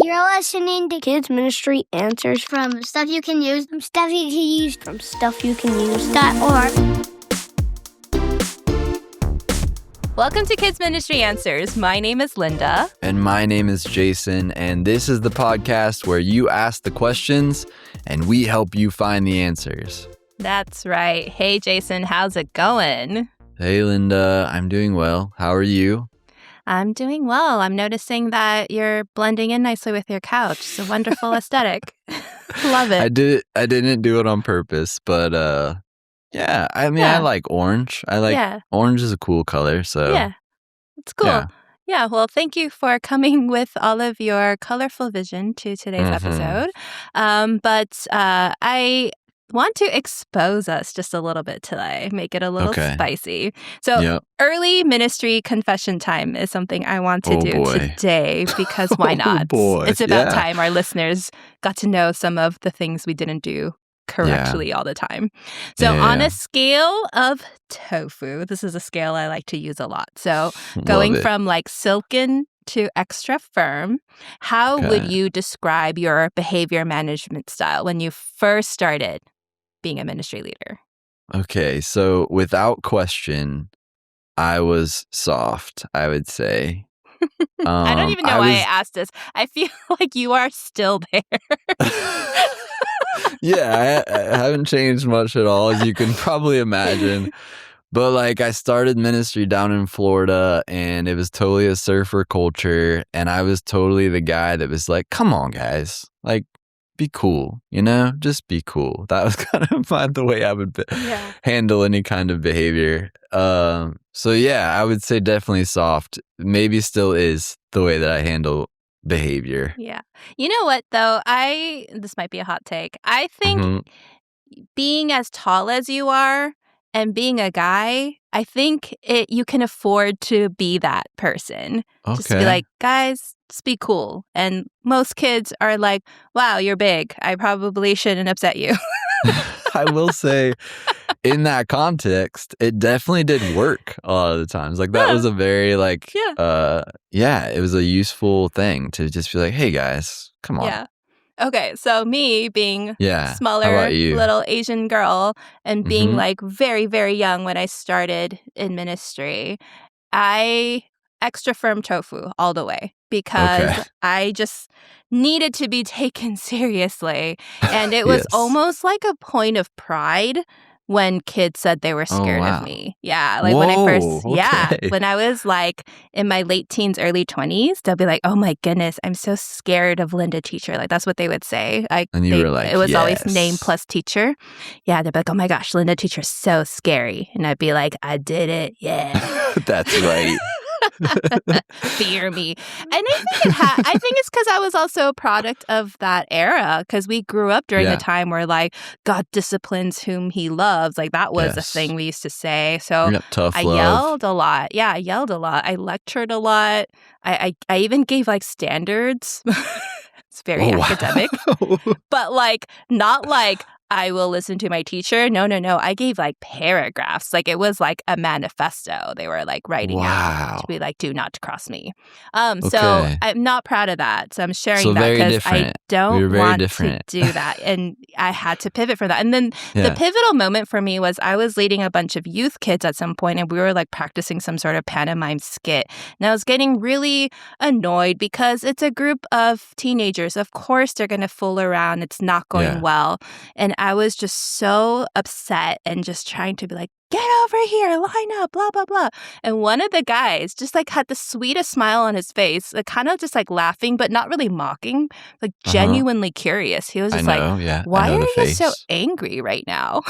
You're listening to Kids Ministry Answers from Stuff You Can Use, from Stuff You Can Use, from StuffYouCanUse.org. Welcome to Kids Ministry Answers. My name is Linda. And my name is Jason. And this is the podcast where you ask the questions and we help you find the answers. That's right. Hey, Jason, how's it going? Hey, Linda. I'm doing well. How are you? I'm doing well. I'm noticing that you're blending in nicely with your couch. It's a wonderful aesthetic. Love it. I didn't do it on purpose, but yeah. I mean, I like orange. Orange is a cool color, so yeah, it's cool. Yeah, well, thank you for coming with all of your colorful vision to today's episode. But I want to expose us just a little bit today, make it a little spicy. So early ministry confession time is something I want to do today because why not? It's about time our listeners got to know some of the things we didn't do correctly all the time. So on a scale of tofu, this is a scale I like to use a lot. So going from like silken to extra firm, how would you describe your behavior management style when you first started being a ministry leader? Okay, so without question, I was soft, I would say. I don't even know why I asked this. I feel like you are still there. Yeah, I haven't changed much at all, as you can probably imagine. But like, I started ministry down in Florida, and it was totally a surfer culture, and I was totally the guy that was like, "Come on, guys, like, be cool, you know, just be cool." That was kind of the way I would handle any kind of behavior. So yeah, I would say definitely soft. Maybe still is the way that I handle behavior. Yeah. You know what, though? This might be a hot take. I think being as tall as you are and being a guy, I think you can afford to be that person. Just be like, guys, just be cool. And most kids are like, wow, you're big. I probably shouldn't upset you. I will say, in that context, it definitely did work a lot of the times. Like, that was a very, like, it was a useful thing to just be like, hey, guys, come on. Yeah. Okay, so me being smaller, little Asian girl and being like very, very young when I started in ministry, I extra firm tofu all the way because I just needed to be taken seriously. And it was almost like a point of pride when kids said they were scared of me. Yeah, like when I first, when I was like in my late teens, early 20s, they'll be like, oh my goodness, I'm so scared of Linda teacher. Like, that's what they would say. And you were like, it was always name plus teacher. Yeah, they'd be like, oh my gosh, Linda teacher's so scary. And I'd be like, I did it. Yeah. That's right. Fear me. And I think it's because I was also a product of that era, because we grew up during the time where like God disciplines whom he loves. Like that was a thing we used to say. So I yelled a lot. Yeah, I yelled a lot. I lectured a lot. I even gave like standards. It's very academic. But like not like I will listen to my teacher. No. I gave like paragraphs. Like it was like a manifesto. They were like writing out to be like, do not cross me. So I'm not proud of that. So I'm sharing that because I don't want to do that. And I had to pivot for that. And then the pivotal moment for me was I was leading a bunch of youth kids at some point, and we were like practicing some sort of pantomime skit. And I was getting really annoyed because it's a group of teenagers. Of course, they're going to fool around. It's not going well. And I was just so upset and just trying to be like, get over here, line up, blah, blah, blah. And one of the guys just like had the sweetest smile on his face, like kind of just like laughing, but not really mocking, like genuinely curious. He was just why are you so angry right now?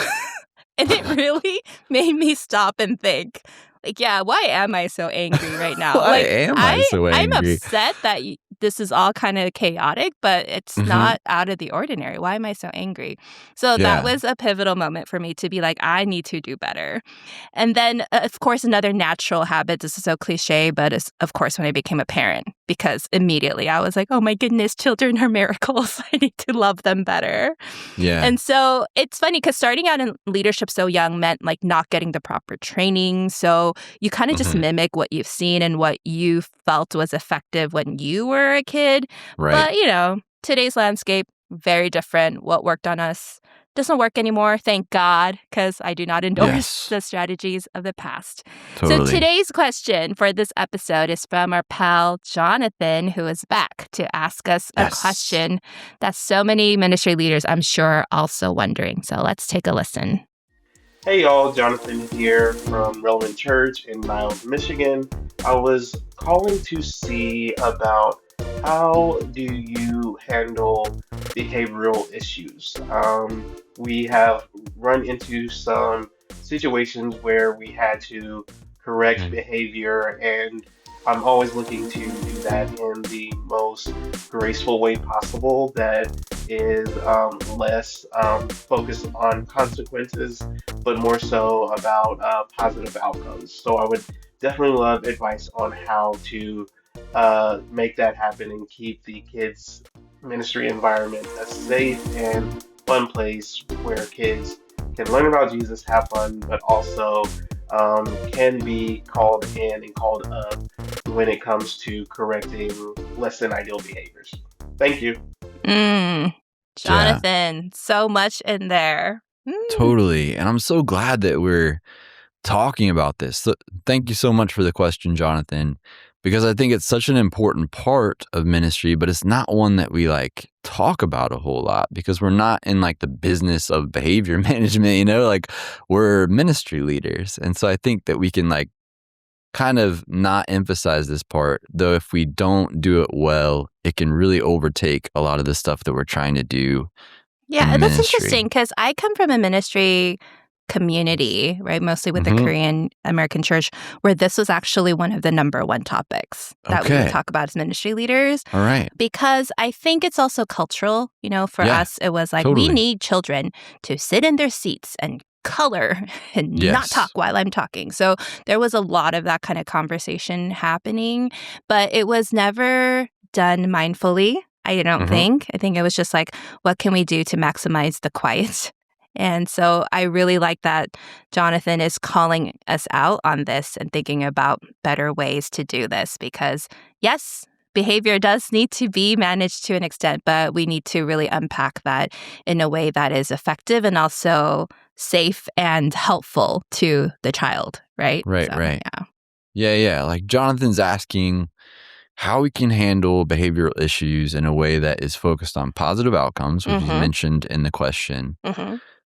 And it really made me stop and think, like, why am I so angry right now? Why am I so angry? I'm upset that this is all kind of chaotic, but it's not out of the ordinary. Why am I so angry? So that was a pivotal moment for me to be like, I need to do better. And then, of course, another natural habit, this is so cliche, but it's, of course, when I became a parent, because immediately I was like, oh my goodness, children are miracles. I need to love them better. Yeah. And so it's funny because starting out in leadership so young meant like not getting the proper training. So you kind of just mimic what you've seen and what you felt was effective when you were for a kid. Right. But, today's landscape, very different. What worked on us doesn't work anymore, thank God, because I do not endorse the strategies of the past. Totally. So today's question for this episode is from our pal Jonathan, who is back to ask us a question that so many ministry leaders, I'm sure, are also wondering. So let's take a listen. Hey y'all, Jonathan here from Relevant Church in Niles, Michigan. I was calling to see about how do you handle behavioral issues. We have run into some situations where we had to correct behavior, and I'm always looking to do that in the most graceful way possible that is less focused on consequences but more so about positive outcomes. So I would definitely love advice on how to make that happen and keep the kids' ministry environment a safe and fun place where kids can learn about Jesus, have fun, but also can be called in and called up when it comes to correcting less than ideal behaviors. Thank you. Jonathan, so much in there. Totally. And I'm so glad that we're talking about this. So thank you so much for the question, Jonathan, because I think it's such an important part of ministry, but it's not one that we talk about a whole lot because we're not in the business of behavior management, we're ministry leaders. And so I think that we can kind of not emphasize this part, though if we don't do it well, it can really overtake a lot of the stuff that we're trying to do. Yeah, that's interesting because I come from a ministry community, right? Mostly with the Korean American church, where this was actually one of the number one topics that we would talk about as ministry leaders. All right. Because I think it's also cultural. For us, it was we need children to sit in their seats and color and not talk while I'm talking. So there was a lot of that kind of conversation happening, but it was never done mindfully. I don't think. I think it was just what can we do to maximize the quiet? And so I really like that Jonathan is calling us out on this and thinking about better ways to do this because, yes, behavior does need to be managed to an extent, but we need to really unpack that in a way that is effective and also safe and helpful to the child, right? Right. Yeah. Jonathan's asking how we can handle behavioral issues in a way that is focused on positive outcomes, which you mentioned in the question,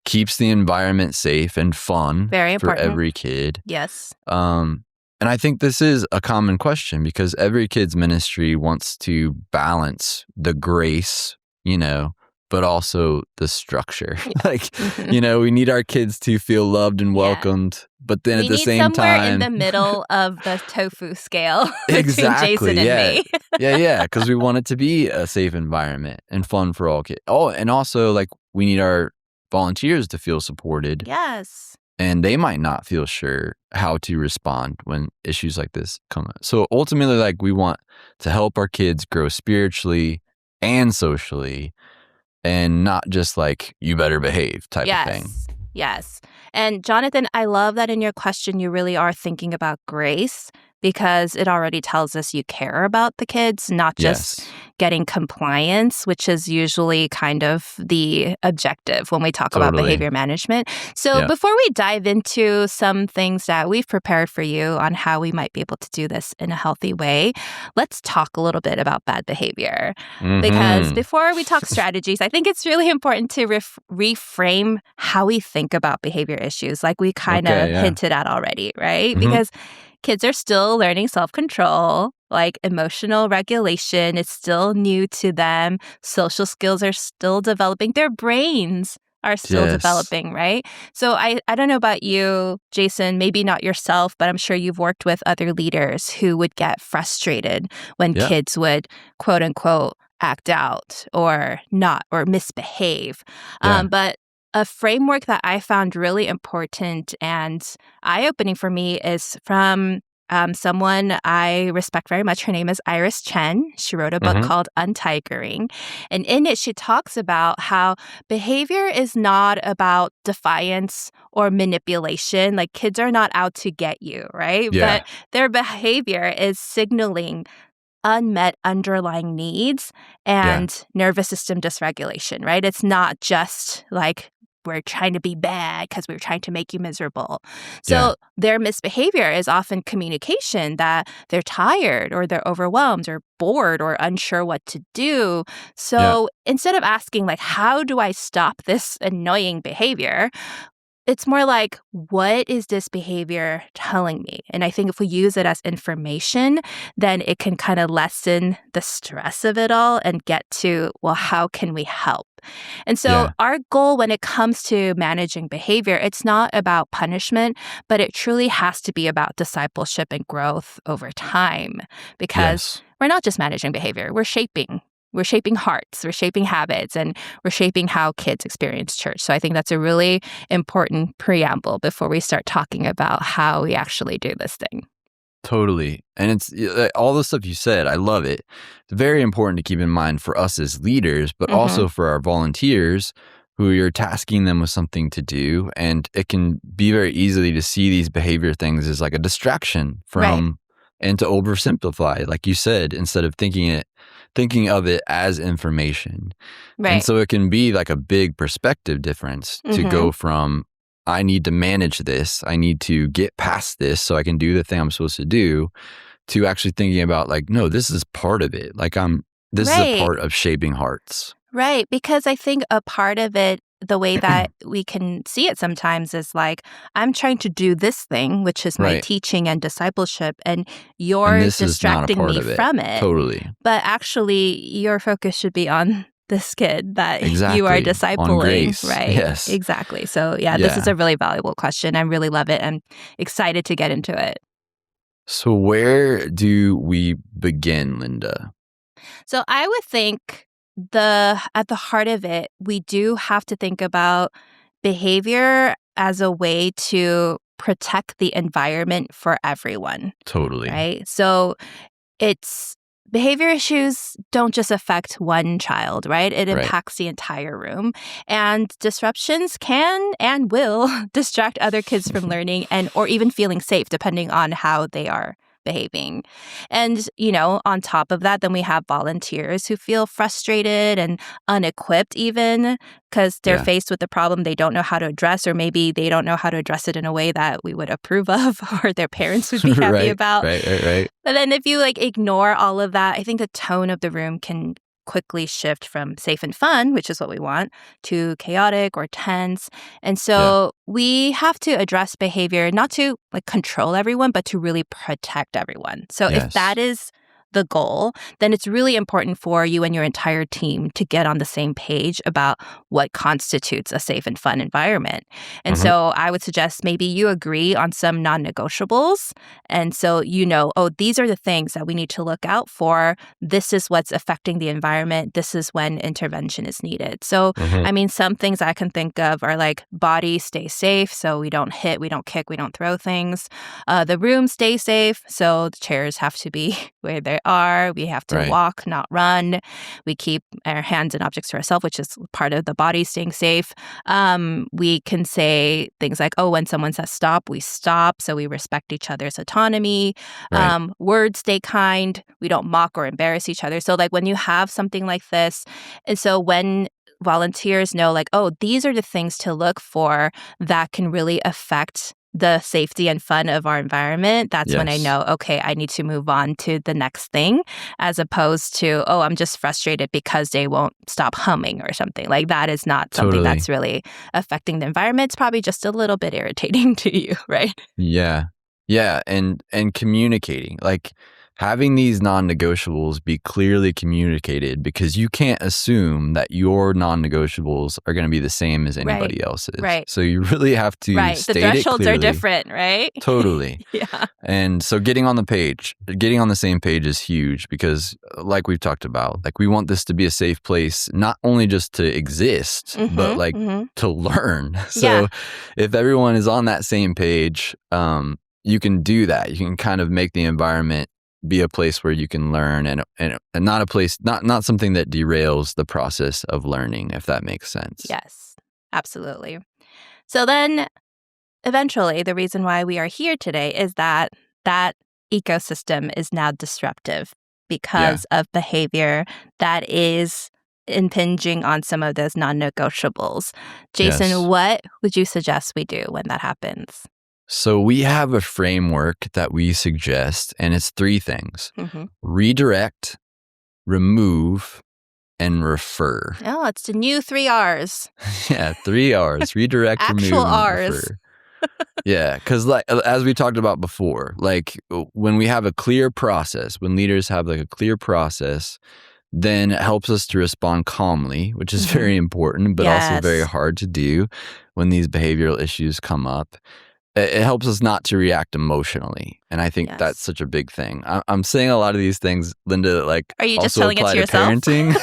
keeps the environment safe and fun for every kid. Yes. And I think this is a common question because every kid's ministry wants to balance the grace, but also the structure. We need our kids to feel loved and welcomed, but then at the same time... We need somewhere in the middle of the tofu scale exactly, between Jason and me. yeah, because we want it to be a safe environment and fun for all kids. Oh, and also, we need our volunteers to feel supported. Yes. And they might not feel sure how to respond when issues like this come up. So ultimately, we want to help our kids grow spiritually and socially, and not just you better behave type of thing. Yes. And Jonathan, I love that in your question, you really are thinking about grace because it already tells us you care about the kids, not just getting compliance, which is usually kind of the objective when we talk about behavior management. So before we dive into some things that we've prepared for you on how we might be able to do this in a healthy way, let's talk a little bit about bad behavior. Because before we talk strategies, I think it's really important to reframe how we think about behavior issues, like we kind of hinted at already, right? Because kids are still learning self-control, emotional regulation is still new to them. Social skills are still developing. Their brains are still developing, right? So I don't know about you, Jason, maybe not yourself, but I'm sure you've worked with other leaders who would get frustrated when kids would, quote unquote, act out or not or misbehave. But a framework that I found really important and eye-opening for me is from someone I respect very much. Her name is Iris Chen. She wrote a book called Untigering. And in it, she talks about how behavior is not about defiance or manipulation. Kids are not out to get you, right? But their behavior is signaling unmet underlying needs and nervous system dysregulation, right? It's not just like we're trying to be bad because we're trying to make you miserable. So their misbehavior is often communication that they're tired or they're overwhelmed or bored or unsure what to do. So instead of asking like, how do I stop this annoying behavior? It's more like, what is this behavior telling me? And I think if we use it as information, then it can kind of lessen the stress of it all and get to, well, how can we help? And so our goal when it comes to managing behavior, it's not about punishment, but it truly has to be about discipleship and growth over time because we're not just managing behavior, we're shaping hearts, we're shaping habits, and we're shaping how kids experience church. So I think that's a really important preamble before we start talking about how we actually do this thing. Totally. And it's all the stuff you said, I love it. It's very important to keep in mind for us as leaders, but also for our volunteers who you're tasking them with something to do. And it can be very easily to see these behavior things as like a distraction from, and to oversimplify, like you said, instead of thinking of it as information. And so it can be like a big perspective difference to go from, I need to manage this, I need to get past this so I can do the thing I'm supposed to do, to actually thinking about like, no, this is part of it. Like this is a part of shaping hearts. Right. Because I think a part of it, the way that we can see it sometimes is like, I'm trying to do this thing, which is my teaching and discipleship, and you're distracting me from it. Totally. But actually, your focus should be on this kid that you are discipling. On grace. Right. Yes. Exactly. So this is a really valuable question. I really love it. I'm excited to get into it. So where do we begin, Linda? So I would think at the heart of it, we do have to think about behavior as a way to protect the environment for everyone. Totally. Right? So behavior issues don't just affect one child, right? It impacts the entire room. And disruptions can and will distract other kids from learning or even feeling safe, depending on how they are behaving. And, on top of that, then we have volunteers who feel frustrated and unequipped even because they're faced with the problem they don't know how to address, or maybe they don't know how to address it in a way that we would approve of or their parents would be happy about. Right. But then if you ignore all of that, I think the tone of the room can quickly shift from safe and fun, which is what we want, to chaotic or tense. And so we have to address behavior not to control everyone, but to really protect everyone. So if that is the goal, then it's really important for you and your entire team to get on the same page about what constitutes a safe and fun environment. And so I would suggest maybe you agree on some non-negotiables. And so these are the things that we need to look out for. This is what's affecting the environment. This is when intervention is needed. So, some things I can think of are like body stay safe. So we don't hit, we don't kick, we don't throw things. The room stay safe. So the chairs have to be where they are. We have to walk, not run. We keep our hands and objects to ourselves, which is part of the body staying safe. We can say things like, when someone says stop, we stop. So we respect each other's autonomy. Words stay kind. We don't mock or embarrass each other. So when you have something like this, and so when volunteers know these are the things to look for that can really affect the safety and fun of our environment, that's when I know, okay, I need to move on to the next thing, as opposed to, I'm just frustrated because they won't stop humming or something. That is not something that's really affecting the environment. It's probably just a little bit irritating to you, right? Yeah. And communicating, having these non-negotiables be clearly communicated, because you can't assume that your non-negotiables are going to be the same as anybody else's. Right. So you really have to state the thresholds it clearly. Are different, right? Totally. And so getting on the same page is huge, because like we've talked about, we want this to be a safe place, not only just to exist, but to learn. So if everyone is on that same page, you can do that. You can kind of make the environment be a place where you can learn, and not a place, not something that derails the process of learning, if that makes sense. Yes, absolutely. So then eventually the reason why we are here today is that ecosystem is now disruptive because of behavior that is impinging on some of those non-negotiables. Jason, Yes. what would you suggest we do when that happens? So we have a framework that we suggest, and it's 3 things: redirect, remove, and refer. Oh, it's the new 3 R's. Yeah, 3 R's: redirect, remove, Actual and R's. refer. Yeah, because like as we talked about before, like when we have a clear process, when leaders have like a clear process, then it helps us to respond calmly, which is very important, but also very Yes. hard to do when these behavioral issues come up. It helps us not to react emotionally. And I think that's Yes. such a big thing. I'm saying a lot of these things, Linda, like Are you just also telling it apply to yourself? parenting.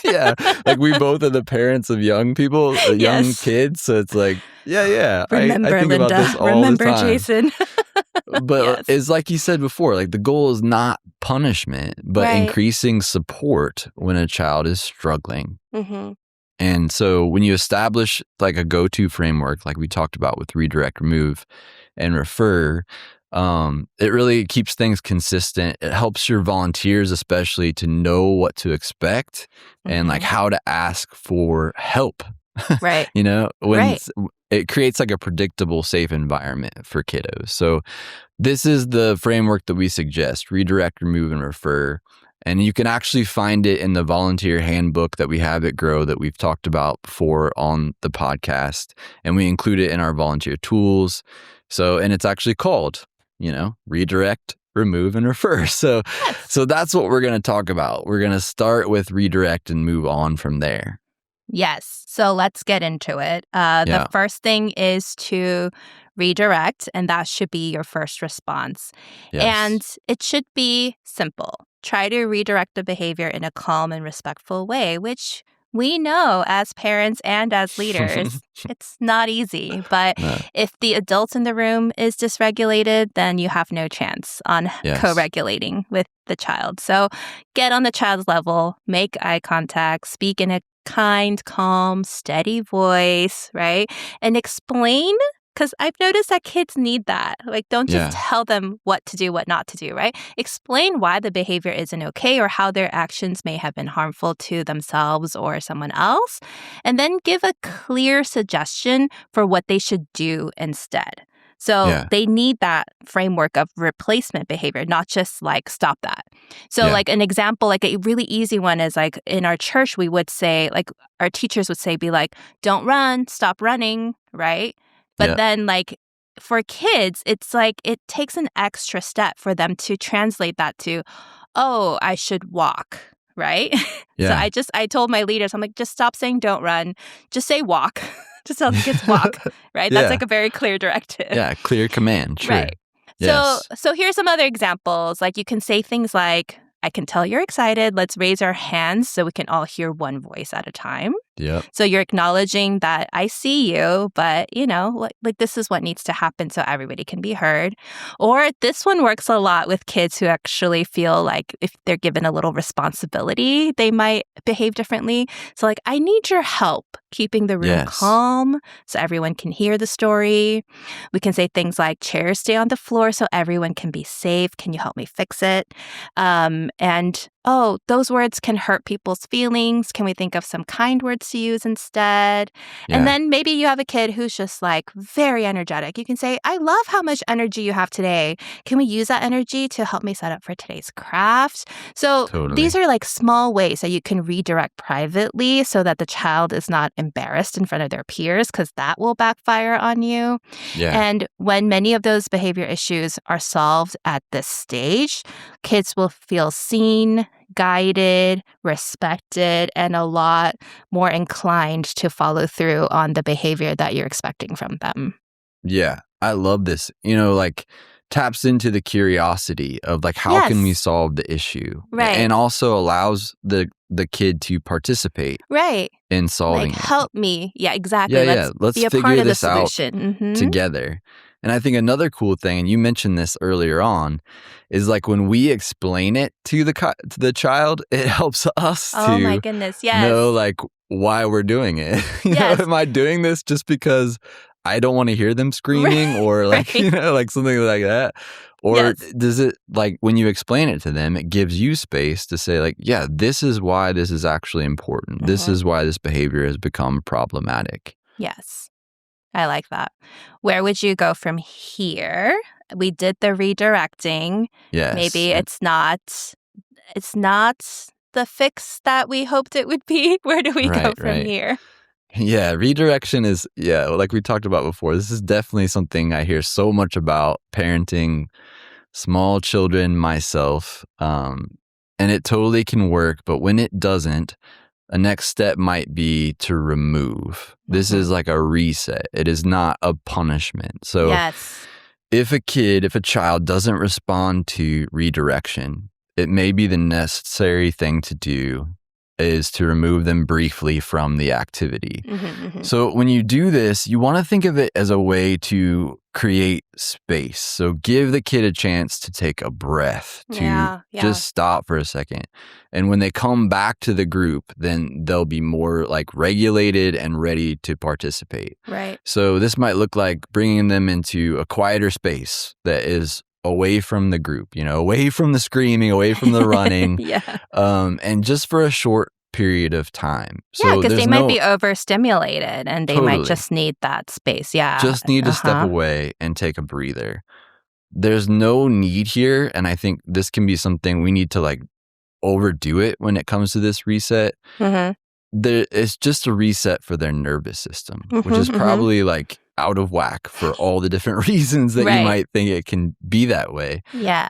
Yeah, like we both are the parents of young people, young Yes. kids. So it's like, I Remember, think Linda. about this all Remember, the time. Jason. But Yes. it's like you said before, like the goal is not punishment, but Right. increasing support when a child is struggling. Mm-hmm. And so when you establish like a go-to framework, like we talked about with redirect, remove, and refer, it really keeps things consistent. It helps your volunteers especially to know what to expect and like how to ask for help. Right. You know, when Right. it creates like a predictable, safe environment for kiddos. So this is the framework that we suggest: redirect, remove, and refer. And you can actually find it in the volunteer handbook that we have at Grow that we've talked about before on the podcast. And we include it in our volunteer tools. So, and it's actually called, redirect, remove, and refer. So that's what we're going to talk about. We're going to start with redirect and move on from there. Yes. So let's get into it. The first thing is to redirect, and that should be your first response. Yes. And it should be simple. Try to redirect the behavior in a calm and respectful way, which we know as parents and as leaders, it's not easy. But No. if the adult in the room is dysregulated, then you have no chance on co-regulating with the child. So get on the child's level, make eye contact, speak in a kind, calm, steady voice, right? And explain, because I've noticed that kids need that. Like, don't just tell them what to do, what not to do, right? Explain why the behavior isn't okay or how their actions may have been harmful to themselves or someone else. And then give a clear suggestion for what they should do instead. So they need that framework of replacement behavior, not just like stop that. So like an example, like a really easy one is like in our church, we would say, like our teachers would say, be like, don't run, stop running, right? But then like for kids, it's like it takes an extra step for them to translate that to, oh, I should walk, right? So I told my leaders, I'm like, just stop saying don't run, just say walk. Just tell the kids walk, right? That's like a very clear directive. Yeah, clear command, sure. Right. Yes. So here's some other examples. Like you can say things like, I can tell you're excited. Let's raise our hands so we can all hear one voice at a time. Yep. So you're acknowledging that I see you, but, like this is what needs to happen so everybody can be heard. Or this one works a lot with kids who actually feel like if they're given a little responsibility, they might behave differently. So like, I need your help keeping the room calm so everyone can hear the story. We can say things like, chairs stay on the floor so everyone can be safe. Can you help me fix it? And oh, those words can hurt people's feelings. Can we think of some kind words to use instead? And then maybe you have a kid who's just like very energetic. You can say, I love how much energy you have today. Can we use that energy to help me set up for today's craft? So these are like small ways that you can redirect privately so that the child is not embarrassed in front of their peers, because that will backfire on you. Yeah. And when many of those behavior issues are solved at this stage, kids will feel seen, guided, respected, and a lot more inclined to follow through on the behavior that you're expecting from them. Yeah, I love this. Like taps into the curiosity of like, how can we solve the issue? Right. And also allows the kid to participate in solving like, it. Help me. Yeah, exactly. Let's be a figure part of the this out solution. together. And I think another cool thing, and you mentioned this earlier on, is like when we explain it to the child, it helps us Oh my goodness, yes. know like why we're doing it. Yes. Am I doing this just because I don't want to hear them screaming or like, Right. like something like that? Or Yes. does it, like, when you explain it to them, it gives you space to say, like, yeah, this is why this is actually important. This is why this behavior has become problematic. Yes. I like that. Where would you go from here? We did the redirecting. Yes. Maybe it's not the fix that we hoped it would be. Where do we go from here? Yeah, redirection is, like we talked about before, this is definitely something I hear so much about parenting small children myself. And it totally can work, but when it doesn't, a next step might be to remove. This is like a reset. It is not a punishment. So if a child doesn't respond to redirection, it may be the necessary thing to do is to remove them briefly from the activity. So when you do this, you want to think of it as a way to create space. So give the kid a chance to take a breath, to just stop for a second. And when they come back to the group, then they'll be more like regulated and ready to participate. Right. So this might look like bringing them into a quieter space that is away from the group, away from the screaming, away from the running. And just for a short period of time. So because they might be overstimulated and they might just need that space. Just need to step away and take a breather. There's no need here. And I think this can be something we need to like overdo it when it comes to this reset. It's just a reset for their nervous system, which is probably like out of whack for all the different reasons that you might think it can be that way.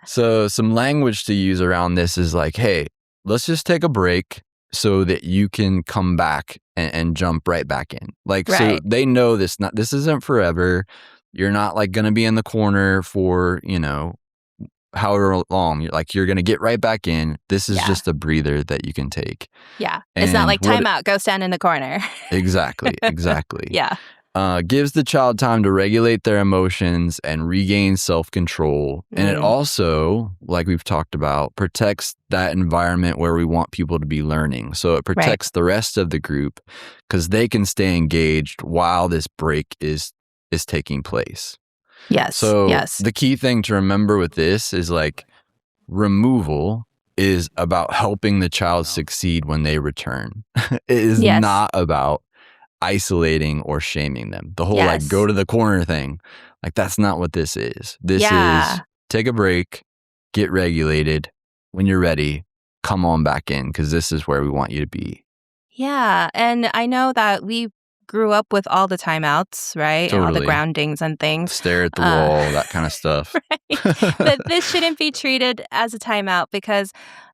So some language to use around this is like, hey, let's just take a break so that you can come back and jump right back in. Like, so they know this isn't forever. You're not like going to be in the corner for, however long. You're going to get right back in. This is just a breather that you can take. It's not like timeout, go stand in the corner. Exactly. Gives the child time to regulate their emotions and regain self-control. And it also, like we've talked about, protects that environment where we want people to be learning. So it protects the rest of the group because they can stay engaged while this break is taking place. So the key thing to remember with this is like removal is about helping the child succeed when they return. It is not about isolating or shaming them. The whole like go to the corner thing, like that's not what this is. This is take a break, get regulated. When you're ready, come on back in because this is where we want you to be. And I know that we grew up with all the timeouts, right? And all the groundings and things. Stare at the wall, that kind of stuff. But this shouldn't be treated as a timeout because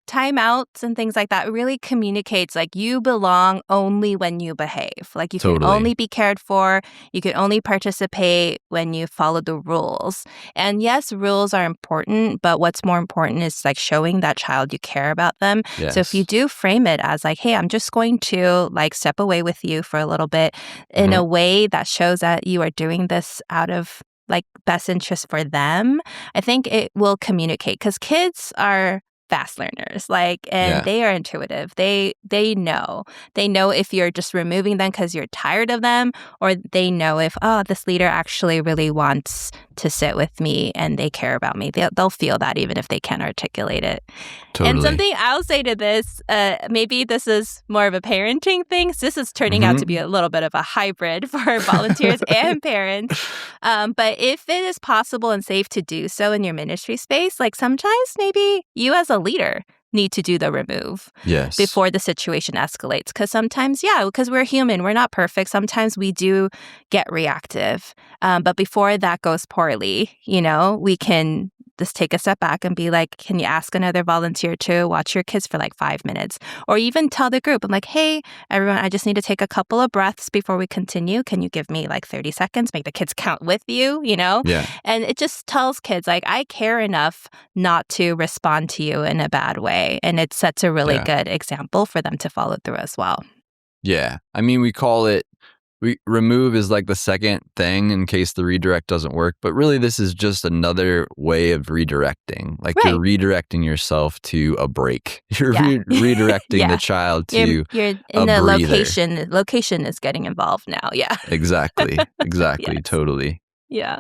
timeouts and things like that really communicates like you belong only when you behave. Like you can only be cared for. You can only participate when you follow the rules. And yes, rules are important, but what's more important is like showing that child you care about them. So if you do frame it as like, hey, I'm just going to like step away with you for a little bit in a way that shows that you are doing this out of like best interest for them, I think it will communicate because kids are fast learners, and they are intuitive. They know if you're just removing them because you're tired of them, or they know if, this leader actually really wants to sit with me and they care about me. They'll feel that even if they can't articulate it. And something I'll say to this, maybe this is more of a parenting thing. So this is turning out to be a little bit of a hybrid for volunteers and parents. But if it is possible and safe to do so in your ministry space, like sometimes maybe you as a leader need to do the remove before the situation escalates. Because sometimes, because we're human, we're not perfect. Sometimes we do get reactive. But before that goes poorly, we can just take a step back and be like, can you ask another volunteer to watch your kids for like 5 minutes? Or even tell the group, I'm like, hey, everyone, I just need to take a couple of breaths before we continue. Can you give me like 30 seconds? Make the kids count with you, And it just tells kids like, I care enough not to respond to you in a bad way. And it sets a really good example for them to follow through as well. Yeah. I mean, we call it remove is like the second thing in case the redirect doesn't work. But really, this is just another way of redirecting. Like you're redirecting yourself to a break. You're redirecting the child to you're a in the breather. location is getting involved now. Yeah. Exactly. Yes. Totally. Yeah.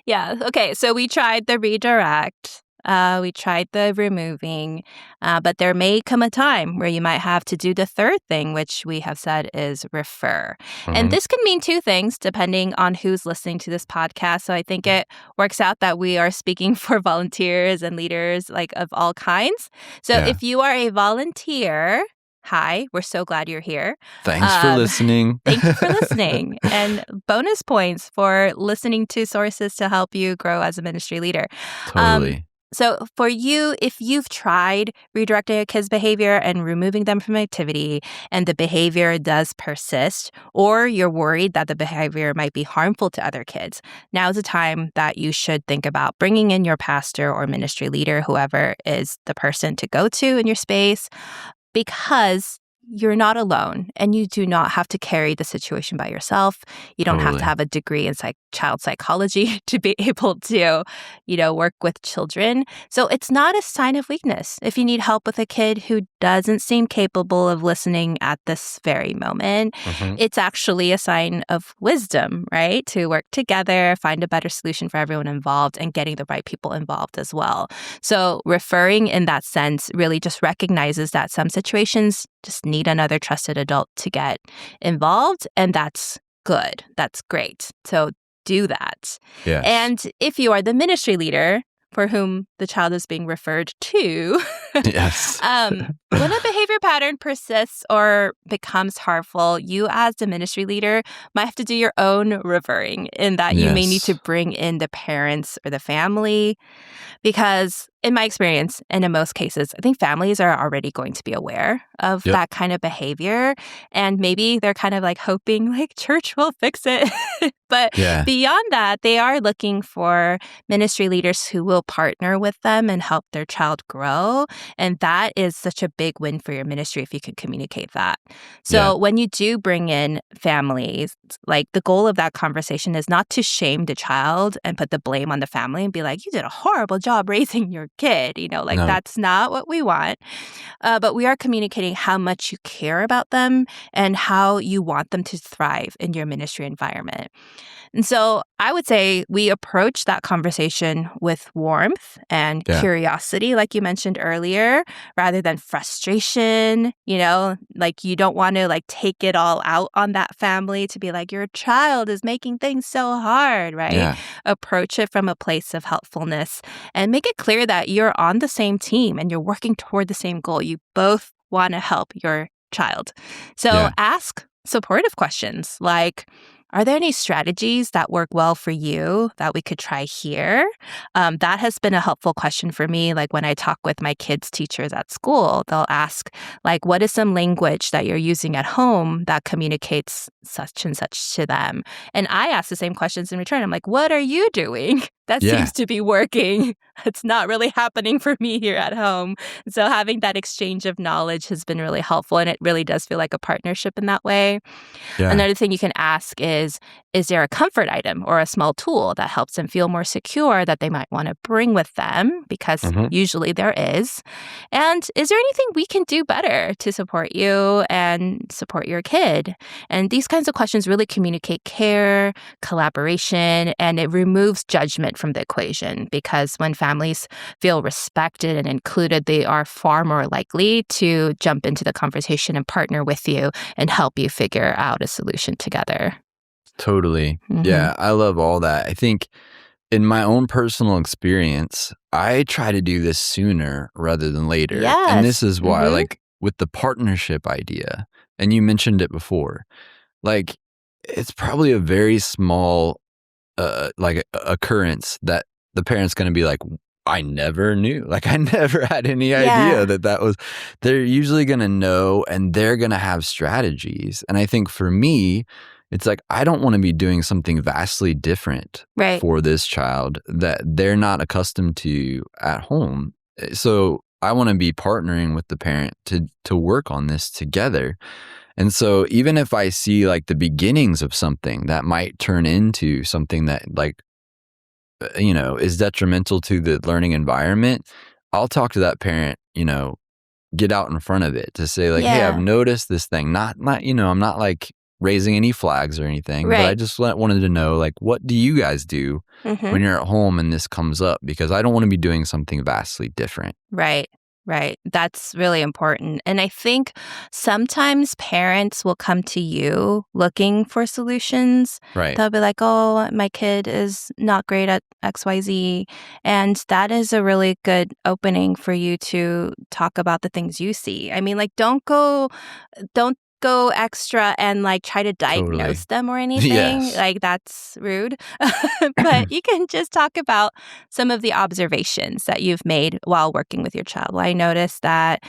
Yeah. Okay. So we tried the redirect. We tried the removing, but there may come a time where you might have to do the third thing, which we have said is refer. And this can mean two things depending on who's listening to this podcast. So I think it works out that we are speaking for volunteers and leaders like of all kinds. So if you are a volunteer, hi, we're so glad you're here. Thanks for listening. Thank you for listening. And bonus points for listening to sources to help you grow as a ministry leader. Totally. So for you, if you've tried redirecting a kid's behavior and removing them from activity and the behavior does persist, or you're worried that the behavior might be harmful to other kids, now's a time that you should think about bringing in your pastor or ministry leader, whoever is the person to go to in your space, because you're not alone and you do not have to carry the situation by yourself. You don't have to have a degree in child psychology to be able to, work with children. So it's not a sign of weakness if you need help with a kid who doesn't seem capable of listening at this very moment. It's actually a sign of wisdom, right? To work together, find a better solution for everyone involved, and getting the right people involved as well. So referring in that sense really just recognizes that some situations just need another trusted adult to get involved, and that's good. That's great. So do that. Yes. And if you are the ministry leader for whom the child is being referred to, yes. When a behavior pattern persists or becomes harmful, you as the ministry leader might have to do your own referring in that you may need to bring in the parents or the family. Because in my experience, and in most cases, I think families are already going to be aware of that kind of behavior. And maybe they're kind of like hoping like church will fix it. But beyond that, they are looking for ministry leaders who will partner with them and help their child grow. And that is such a big win for your ministry if you can communicate that. So when you do bring in families, like the goal of that conversation is not to shame the child and put the blame on the family and be like, you did a horrible job raising your kid. That's not what we want. But we are communicating how much you care about them and how you want them to thrive in your ministry environment. And so I would say we approach that conversation with warmth and curiosity, like you mentioned earlier, rather than frustration. Like you don't want to like take it all out on that family to be like, your child is making things so hard, right? Yeah. Approach it from a place of helpfulness and make it clear that you're on the same team and you're working toward the same goal. You both want to help your child. So ask supportive questions like, are there any strategies that work well for you that we could try here? That has been a helpful question for me. Like when I talk with my kids' teachers at school, they'll ask, like, what is some language that you're using at home that communicates such and such to them? And I ask the same questions in return. I'm like, what are you doing? That seems to be working. It's not really happening for me here at home. So having that exchange of knowledge has been really helpful. And it really does feel like a partnership in that way. Yeah. Another thing you can ask is there a comfort item or a small tool that helps them feel more secure that they might want to bring with them? Because usually there is. And is there anything we can do better to support you and support your kid? And these kinds of questions really communicate care, collaboration, and it removes judgment from the equation, because when families feel respected and included, they are far more likely to jump into the conversation and partner with you and help you figure out a solution together. Totally. Yeah, I love all that. I think in my own personal experience, I try to do this sooner rather than later. Yes. And this is why, like with the partnership idea, and you mentioned it before, like it's probably a very small occurrence that the parent's going to be like, I never knew. Like I never had any idea that was, they're usually going to know and they're going to have strategies. And I think for me, it's like, I don't want to be doing something vastly different for this child that they're not accustomed to at home. So I want to be partnering with the parent to work on this together. And so even if I see like the beginnings of something that might turn into something that like, is detrimental to the learning environment, I'll talk to that parent, get out in front of it to say like, hey, I've Yeah. noticed this thing. Not, I'm not like raising any flags or anything, but I Right. just wanted to know like, what do you guys do Mm-hmm. when you're at home and this comes up? Because I don't want to be doing something vastly different. Right. Right. That's really important. And I think sometimes parents will come to you looking for solutions. Right. They'll be like, oh, my kid is not great at XYZ. And that is a really good opening for you to talk about the things you see. I mean, like, don't go extra and like try to diagnose them or anything. Yes. Like, that's rude. But you can just talk about some of the observations that you've made while working with your child. Well, I noticed that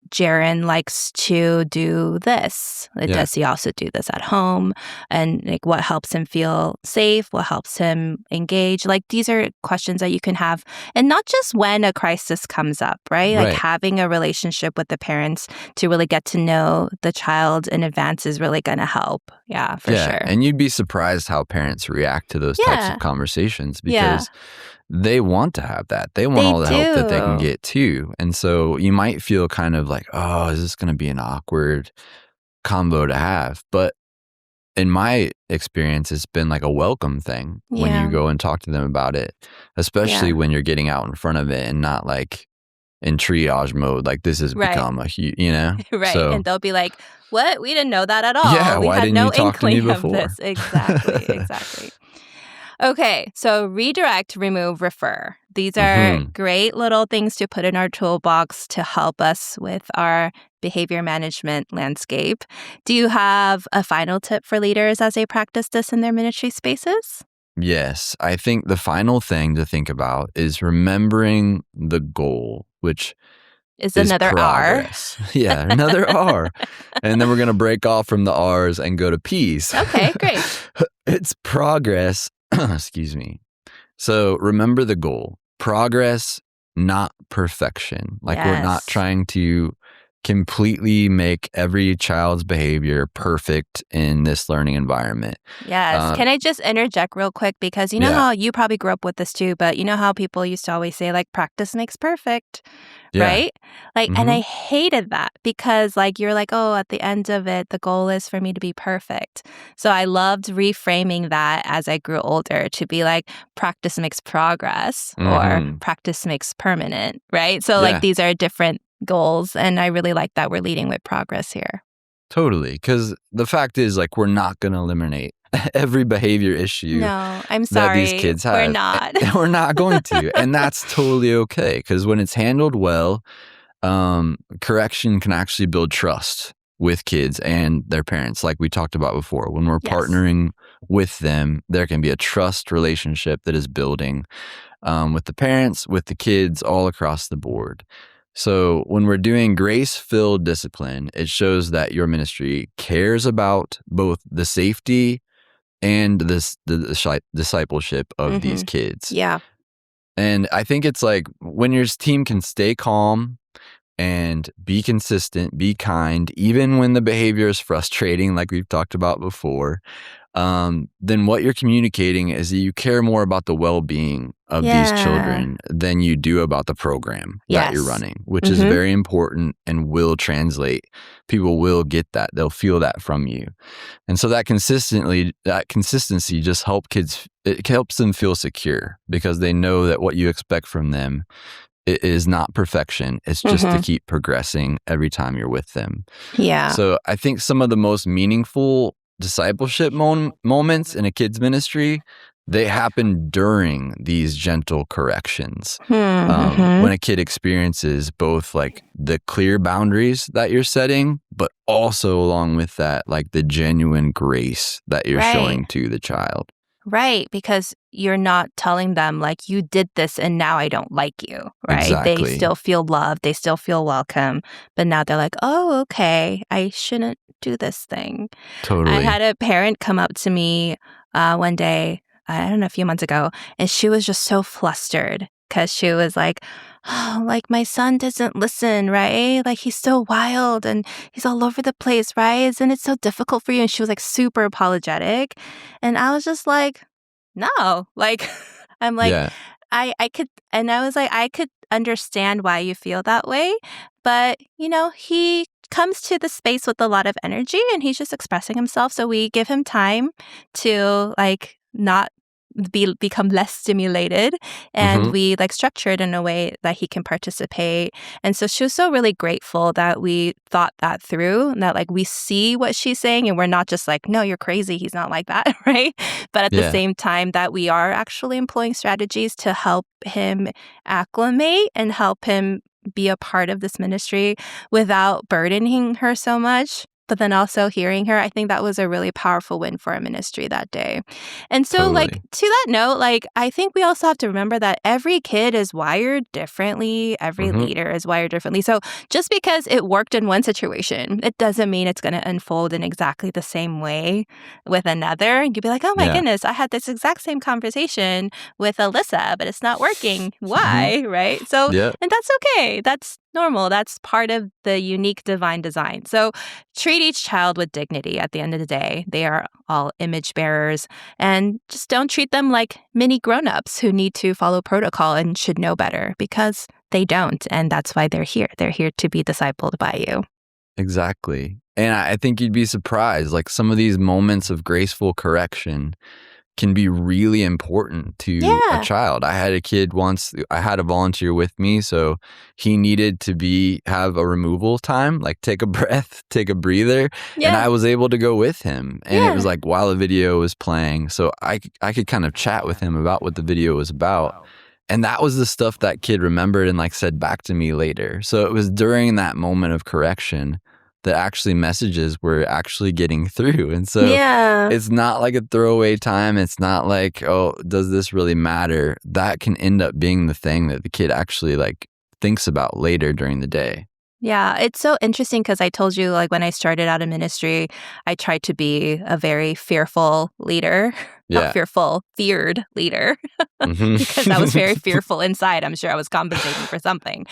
Jaren likes to do this. Does he also do this at home? And like, what helps him feel safe? What helps him engage? Like, these are questions that you can have, and not just when a crisis comes up, right? Like having a relationship with the parents to really get to know the child in advance is really going to help. Yeah, for sure. And you'd be surprised how parents react to those types of conversations because they want to have that. They want all the help that they can get too. And so you might feel kind of like, oh, is this going to be an awkward combo to have? But in my experience, it's been like a welcome thing when you go and talk to them about it, especially when you're getting out in front of it and not like in triage mode, like this has become a huge, Right. So, and they'll be like, what? We didn't know that at all. Yeah, we why had didn't no you talk to me inkling of before? this. Exactly. Okay, so redirect, remove, refer. These are great little things to put in our toolbox to help us with our behavior management landscape. Do you have a final tip for leaders as they practice this in their ministry spaces? Yes, I think the final thing to think about is remembering the goal, which is is another progress. Yeah, another R. And then we're going to break off from the R's and go to P's. Okay, great. It's progress. Excuse me. So remember the goal. Progress, not perfection. Like we're not trying to completely make every child's behavior perfect in this learning environment. Yes. Can I just interject real quick? Because you know how you probably grew up with this too, but you know how people used to always say like practice makes perfect, right? Like, and I hated that because like you're like, oh, at the end of it, the goal is for me to be perfect. So I loved reframing that as I grew older to be like practice makes progress or practice makes permanent, right? So like these are different goals, and I really like that we're leading with progress here. Totally, because the fact is, like, we're not going to eliminate every behavior issue I'm sorry, that these kids have. We're not. We're not going to, and that's totally okay, because when it's handled well, correction can actually build trust with kids and their parents, like we talked about before. When we're partnering with them, there can be a trust relationship that is building with the parents, with the kids, all across the board. So when we're doing grace-filled discipline, it shows that your ministry cares about both the safety and the discipleship of these kids. Yeah. And I think it's like when your team can stay calm and be consistent, be kind, even when the behavior is frustrating, like we've talked about before, then what you're communicating is that you care more about the well-being of these children than you do about the program that you're running, which is very important and will translate. People will get that. They'll feel that from you. And so that consistency just it helps them feel secure because they know that what you expect from them is not perfection. It's just to keep progressing every time you're with them. Yeah. So I think some of the most meaningful discipleship moments in a kid's ministry, they happen during these gentle corrections. When a kid experiences both like the clear boundaries that you're setting, but also along with that, like the genuine grace that you're showing to the child. Right, because you're not telling them like you did this and now I don't like you, right? Exactly. They still feel loved, they still feel welcome, but now they're like, oh, okay, I shouldn't do this thing. Totally. I had a parent come up to me one day, I don't know, a few months ago, and she was just so flustered because she was like, oh, like my son doesn't listen, right? Like he's so wild and he's all over the place, right? Isn't it so difficult for you? And she was like super apologetic. And I was just like, no, like, I'm like, Yeah. I could, and I was like, I could understand why you feel that way. But, he comes to the space with a lot of energy and he's just expressing himself. So we give him time to like not become less stimulated, and Hmm. we like structure it in a way that he can participate. And so she was so really grateful that we thought that through, and that like we see what she's saying and we're not just like, no, you're crazy, he's not like that. Right? But at the Yeah. same time that we are actually employing strategies to help him acclimate and help him be a part of this ministry without burdening her so much. But then also hearing her, I think that was a really powerful win for our ministry that day. And so, like, Totally. to that note, like, I think we also have to remember that every kid is wired differently. Every Hmm. leader is wired differently. So just because it worked in one situation, it doesn't mean it's going to unfold in exactly the same way with another. And you'd be like, oh my Yeah. goodness, I had this exact same conversation with Alyssa, but it's not working. Hmm. Why? Right? So, Yep. and that's okay. That's normal. That's part of the unique divine design. So treat each child with dignity at the end of the day. They are all image bearers, and just don't treat them like mini grown-ups who need to follow protocol and should know better, because they don't. And that's why they're here. They're here to be discipled by you. Exactly. And I think you'd be surprised. Like some of these moments of graceful correction can be really important to a Yeah. child. I had a kid once, I had a volunteer with me, so he needed to have a removal time, like take a breath, take a breather, and I Yeah. was able to go with him. And it was Yeah. like while the video was playing, so I could kind of chat with him about what the video was about. And that was the stuff that kid remembered and like said back to me later. So it was during that moment of correction that actually messages were actually getting through. And so Yeah. it's not like a throwaway time. It's not like, oh, does this really matter? That can end up being the thing that the kid actually like thinks about later during the day. Yeah, it's so interesting because I told you, like, when I started out in ministry, I tried to be a very fearful leader. Not Yeah. fearful, feared leader, because I was very fearful inside. I'm sure I was compensating for something.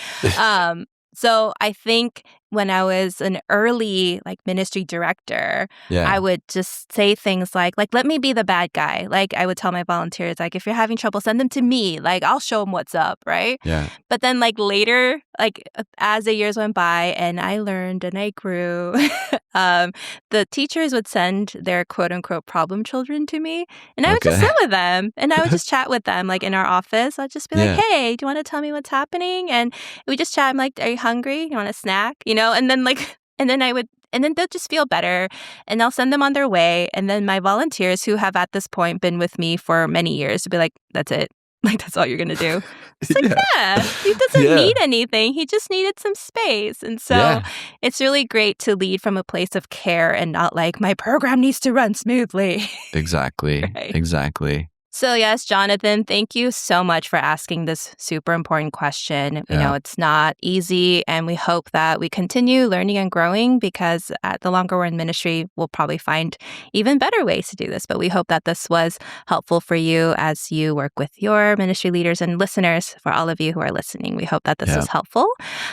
So I think when I was an early like ministry director, I Yeah. would just say things like, let me be the bad guy. Like I would tell my volunteers, like, if you're having trouble, send them to me. Like I'll show them what's up, right? Yeah. But then like later, like as the years went by and I learned and I grew, the teachers would send their quote unquote problem children to me, and I would just Okay. sit with them and I would just chat with them, like in our office. I'd just be like, Yeah. hey, do you want to tell me what's happening? And we just chat. I'm like, are you hungry? You want a snack? And then like, and then they'll just feel better and I'll send them on their way. And then my volunteers who have at this point been with me for many years will be like, that's it. Like, that's all you're going to do. It's like, Yeah. yeah, he doesn't Yeah. need anything. He just needed some space. And so Yeah. it's really great to lead from a place of care and not like, my program needs to run smoothly. Exactly. Right. Exactly. So yes, Jonathan, thank you so much for asking this super important question. You Yeah. know, it's not easy, and we hope that we continue learning and growing, because the longer we're in ministry, we'll probably find even better ways to do this. But we hope that this was helpful for you as you work with your ministry leaders and listeners. For all of you who are listening, we hope that this Yeah. was helpful.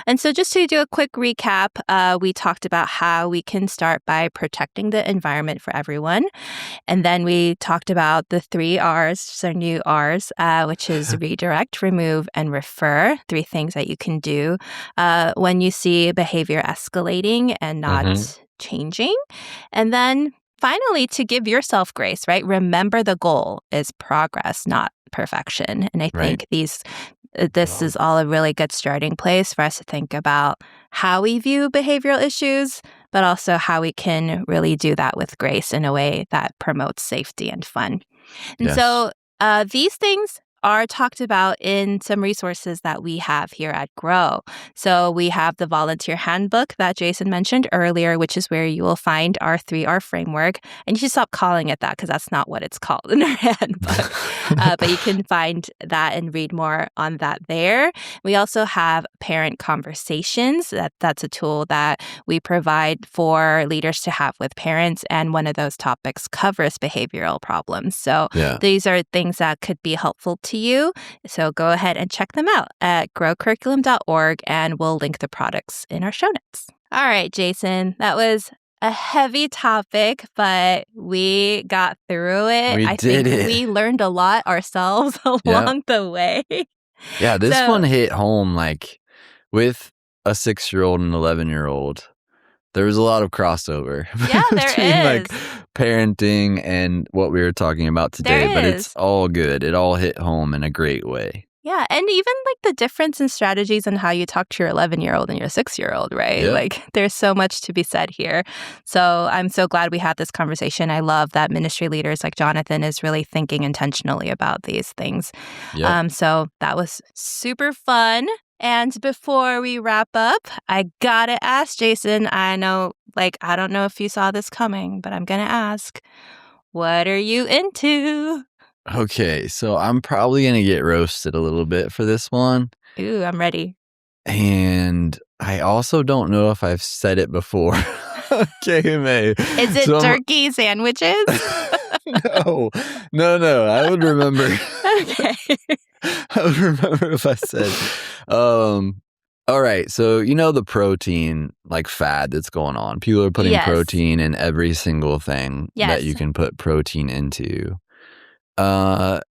And so just to do a quick recap, we talked about how we can start by protecting the environment for everyone. And then we talked about the 3 R's, so new R's, which is redirect, remove, and refer. 3 things that you can do when you see behavior escalating and not Mhm. changing. And then finally, to give yourself grace, right? Remember the goal is progress, not perfection. And I Right. think this is all a really good starting place for us to think about how we view behavioral issues, but also how we can really do that with grace in a way that promotes safety and fun. And Yes. so these things are talked about in some resources that we have here at Grow. So we have the volunteer handbook that Jason mentioned earlier, which is where you will find our 3R framework. And you should stop calling it that, because that's not what it's called in our handbook. But you can find that and read more on that there. We also have parent conversations. That's a tool that we provide for leaders to have with parents. And one of those topics covers behavioral problems. So Yeah. these are things that could be helpful to you. So go ahead and check them out at growcurriculum.org, and we'll link the products in our show notes. All right, Jason, that was a heavy topic, but we got through it. I think we learned a lot ourselves along the way. Yeah, this one hit home like with a 6-year-old and 11-year-old. There was a lot of crossover between like parenting and what we were talking about today, but it's all good. It all hit home in a great way. Yeah, and even like the difference in strategies and how you talk to your 11-year-old and your 6-year-old, right? Yep. Like there's so much to be said here. So I'm so glad we had this conversation. I love that ministry leaders like Jonathan is really thinking intentionally about these things. Yep. So that was super fun. And before we wrap up, I gotta ask Jason, I don't know if you saw this coming, but I'm gonna ask, what are you into? Okay, so I'm probably going to get roasted a little bit for this one. Ooh, I'm ready. And I also don't know if I've said it before. KMA. Is it turkey sandwiches? No. I would remember. Okay. I would remember if I said. All right, so you know the protein like fad that's going on. People are putting protein in every single thing that you can put protein into.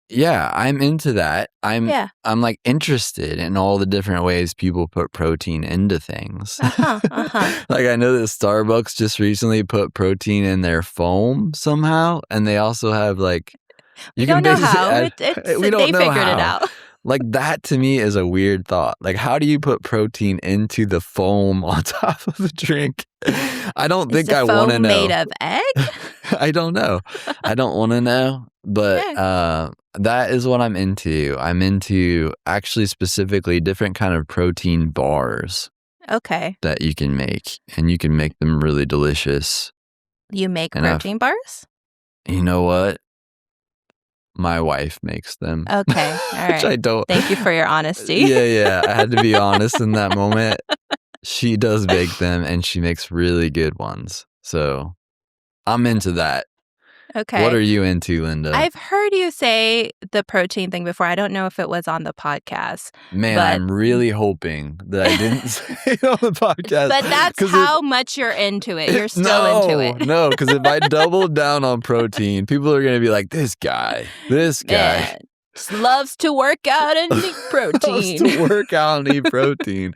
Yeah, I'm into that. I'm like interested in all the different ways people put protein into things. Like I know that Starbucks just recently put protein in their foam somehow, and they also have like we don't know how. They figured it out. Like that to me is a weird thought. Like how do you put protein into the foam on top of a drink? I don't think I want to know. Made of egg? I don't know. I don't want to know. But that is what I'm into. I'm into actually specifically different kind of protein bars. Okay. That you can make. And you can make them really delicious. You make protein bars? You know what? My wife makes them. Okay. All right. Which I don't. Thank you for your honesty. Yeah. I had to be honest in that moment. She does bake them and she makes really good ones. So I'm into that. Okay. What are you into, Linda? I've heard you say the protein thing before. I don't know if it was on the podcast. Man, I'm really hoping that I didn't say it on the podcast. But that's how much you're into it. You're still into it. No, because if I double down on protein, people are going to be like, this guy. Man, loves to work out and eat protein. Loves to work out and eat protein.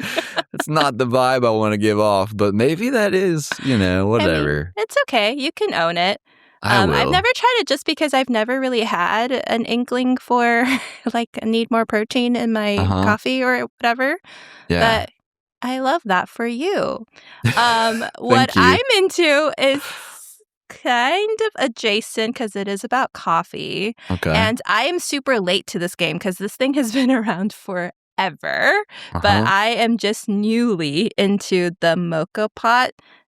It's not the vibe I want to give off, but maybe that is, whatever. I mean, it's okay. You can own it. I will. I've never tried it just because I've never really had an inkling for like I need more protein in my coffee or whatever. Yeah. But I love that for you. What I'm into is kind of adjacent because it is about coffee. Okay. And I am super late to this game because this thing has been around forever. But I am just newly into the mocha pot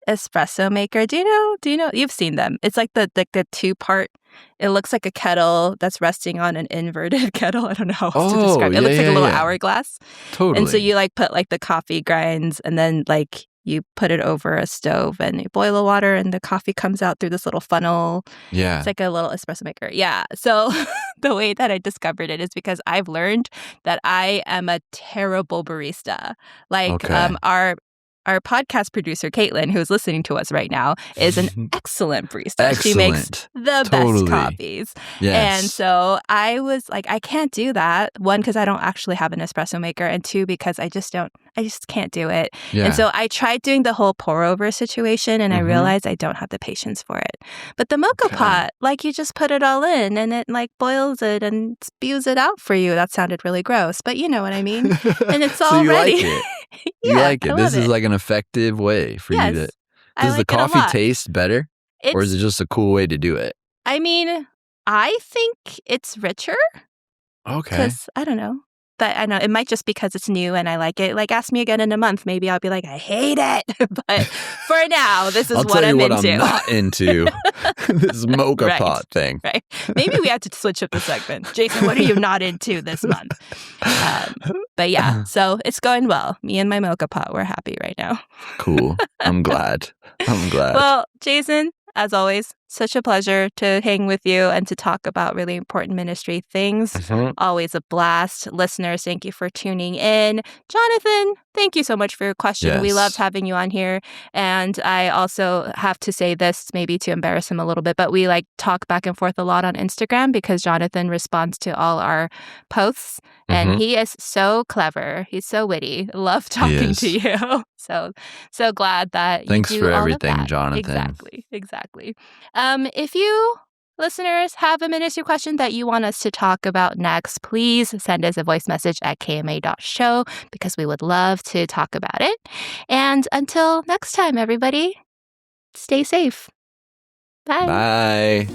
espresso maker. Do you know? You've seen them. It's like the 2-part. It looks like a kettle that's resting on an inverted kettle. I don't know how else to describe it. It looks like a little hourglass. Totally. And so you like put like the coffee grinds and then like you put it over a stove and you boil the water and the coffee comes out through this little funnel. Yeah. It's like a little espresso maker. Yeah. So the way that I discovered it is because I've learned that I am a terrible barista. Like our podcast producer, Caitlin, who's listening to us right now, is an excellent barista. She makes the best coffees. Yes. And so I was like, I can't do that. 1, because I don't actually have an espresso maker. And 2, because I just can't do it. Yeah. And so I tried doing the whole pour over situation and I realized I don't have the patience for it. But the mocha pot, like you just put it all in and it like boils it and spews it out for you. That sounded really gross, but you know what I mean? And it's all ready. Like it. You like it. This is like an effective way for you to. Does the coffee taste better? Or is it just a cool way to do it? I mean, I think it's richer. Okay. Because I don't know. But I know it might just because it's new and I like it. Like, ask me again in a month. Maybe I'll be like, I hate it. But for now, this is what I'm into. I'm not into. This mocha pot thing. Right. Maybe we have to switch up the segment. Jason, what are you not into this month? But yeah, so it's going well. Me and my mocha pot, we're happy right now. Cool. I'm glad. Well, Jason, as always, such a pleasure to hang with you and to talk about really important ministry things. Always a blast. Listeners, thank you for tuning in. Jonathan, thank you so much for your question. Yes. We loved having you on here. And I also have to say this, maybe to embarrass him a little bit, but we talk back and forth a lot on Instagram because Jonathan responds to all our posts. And he is so clever. He's so witty. Love talking to you. So glad that Thanks you do for all everything, of that. Jonathan. Exactly. If you listeners have a ministry question that you want us to talk about next, please send us a voice message at kma.show because we would love to talk about it. And until next time, everybody, stay safe. Bye. Bye.